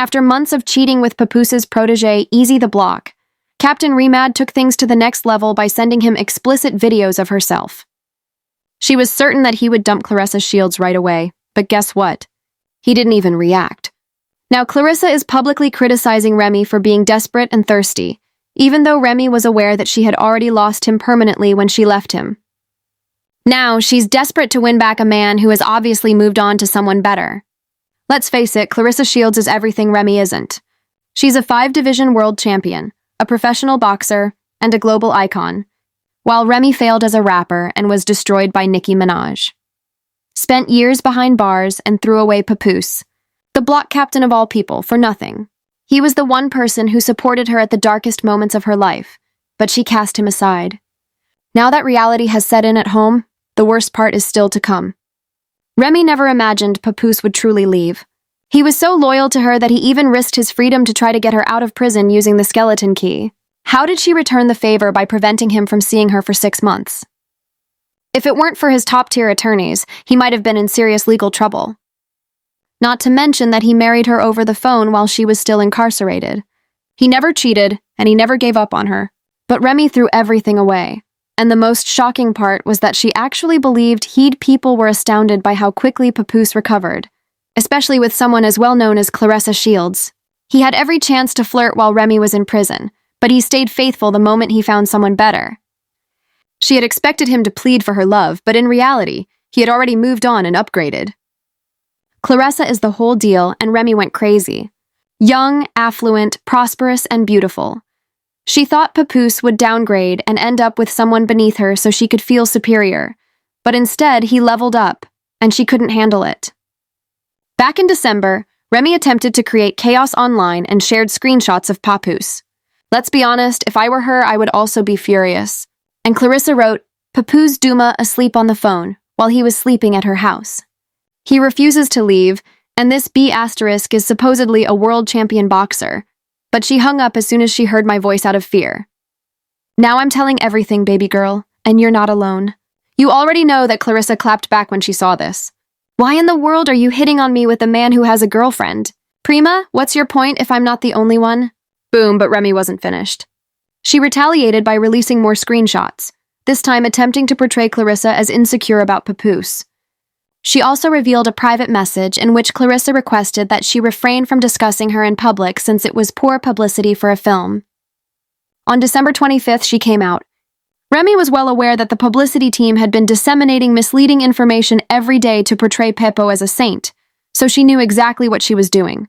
After months of cheating with Papoose's protege, Easy the Block, Captain Remad took things to the next level by sending him explicit videos of herself. She was certain that he would dump Claressa Shields right away, but guess what? He didn't even react. Now Claressa is publicly criticizing Remy for being desperate and thirsty, even though Remy was aware that she had already lost him permanently when she left him. Now she's desperate to win back a man who has obviously moved on to someone better. Let's face it, Claressa Shields is everything Remy isn't. She's a 5-division world champion, a professional boxer, and a global icon, while Remy failed as a rapper and was destroyed by Nicki Minaj. Spent years behind bars and threw away Papoose, the block captain of all people, for nothing. He was the one person who supported her at the darkest moments of her life, but she cast him aside. Now that reality has set in at home, the worst part is still to come. Remy never imagined Papoose would truly leave. He was so loyal to her that he even risked his freedom to try to get her out of prison using the skeleton key. How did she return the favor by preventing him from seeing her for 6 months? If it weren't for his top-tier attorneys, he might have been in serious legal trouble. Not to mention that he married her over the phone while she was still incarcerated. He never cheated, and he never gave up on her. But Remy threw everything away. And the most shocking part was that she actually believed people were astounded by how quickly Papoose recovered, especially with someone as well-known as Claressa Shields. He had every chance to flirt while Remy was in prison, but he stayed faithful the moment he found someone better. She had expected him to plead for her love, but in reality, he had already moved on and upgraded. Claressa is the whole deal, and Remy went crazy. Young, affluent, prosperous, and beautiful. She thought Papoose would downgrade and end up with someone beneath her so she could feel superior, but instead he leveled up, and she couldn't handle it. Back in December, Remy attempted to create chaos online and shared screenshots of Papoose. Let's be honest, if I were her, I would also be furious. And Claressa wrote, Papoose Duma asleep on the phone while he was sleeping at her house. He refuses to leave, and this B** is supposedly a world champion boxer, but she hung up as soon as she heard my voice out of fear. Now I'm telling everything, baby girl, and you're not alone. You already know that Claressa clapped back when she saw this. Why in the world are you hitting on me with a man who has a girlfriend? Prima, what's your point if I'm not the only one? Boom, but Remy wasn't finished. She retaliated by releasing more screenshots, this time attempting to portray Claressa as insecure about Papoose. She also revealed a private message in which Claressa requested that she refrain from discussing her in public since it was poor publicity for a film. On December 25th, she came out. Remy was well aware that the publicity team had been disseminating misleading information every day to portray Pepo as a saint, so she knew exactly what she was doing.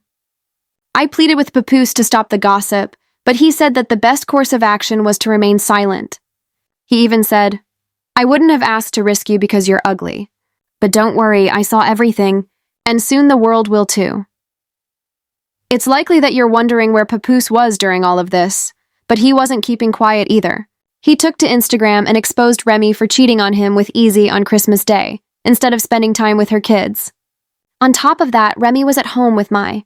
I pleaded with Papoose to stop the gossip, but he said that the best course of action was to remain silent. He even said, I wouldn't have asked to risk you because you're ugly. But don't worry, I saw everything, and soon the world will too. It's likely that you're wondering where Papoose was during all of this, but he wasn't keeping quiet either. He took to Instagram and exposed Remy for cheating on him with Easy on Christmas Day, instead of spending time with her kids. On top of that, Remy was at home with Mai.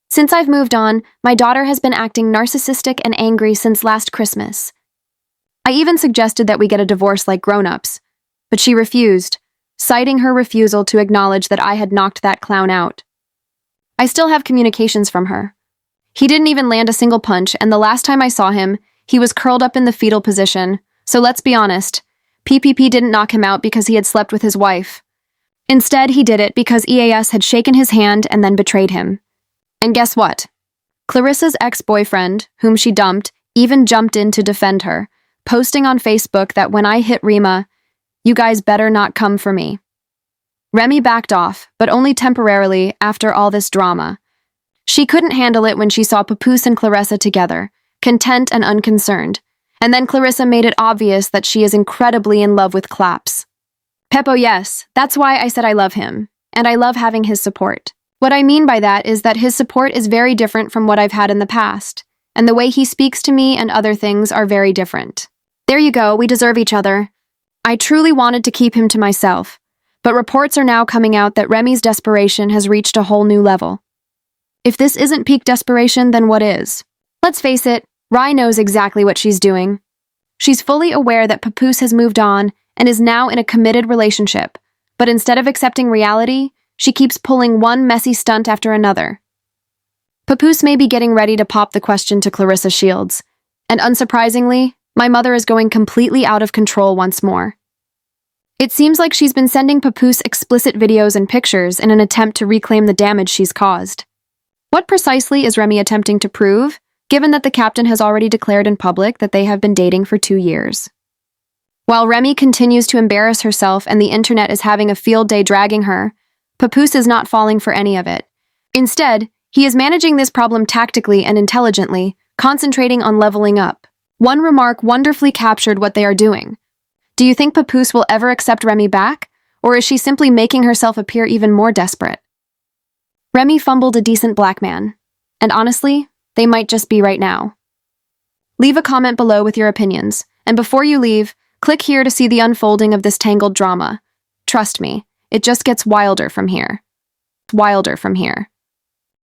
Since I've moved on, my daughter has been acting narcissistic and angry since last Christmas. I even suggested that we get a divorce like grown-ups, but she refused, citing her refusal to acknowledge that I had knocked that clown out. I still have communications from her. He didn't even land a single punch, and the last time I saw him, he was curled up in the fetal position, so let's be honest, PPP didn't knock him out because he had slept with his wife. Instead, he did it because EAS had shaken his hand and then betrayed him. And guess what? Claressa's ex-boyfriend, whom she dumped, even jumped in to defend her, posting on Facebook that when I hit Rima, you guys better not come for me. Remy backed off, but only temporarily after all this drama. She couldn't handle it when she saw Papoose and Claressa together, content and unconcerned, and then Claressa made it obvious that she is incredibly in love with Claps. Pepo, yes, that's why I said I love him, and I love having his support. What I mean by that is that his support is very different from what I've had in the past, and the way he speaks to me and other things are very different. There you go, we deserve each other. I truly wanted to keep him to myself, but reports are now coming out that Remy's desperation has reached a whole new level. If this isn't peak desperation, then what is? Let's face it, Rye knows exactly what she's doing. She's fully aware that Papoose has moved on and is now in a committed relationship, but instead of accepting reality, she keeps pulling one messy stunt after another. Papoose may be getting ready to pop the question to Claressa Shields, and unsurprisingly, my mother is going completely out of control once more. It seems like she's been sending Papoose explicit videos and pictures in an attempt to reclaim the damage she's caused. What precisely is Remy attempting to prove, given that the captain has already declared in public that they have been dating for 2 years? While Remy continues to embarrass herself and the internet is having a field day dragging her, Papoose is not falling for any of it. Instead, he is managing this problem tactically and intelligently, concentrating on leveling up. One remark wonderfully captured what they are doing. Do you think Papoose will ever accept Remy back, or is she simply making herself appear even more desperate? Remy fumbled a decent black man, and honestly, they might just be right now. Leave a comment below with your opinions, and before you leave, click here to see the unfolding of this tangled drama. Trust me, it just gets wilder from here. Wilder from here.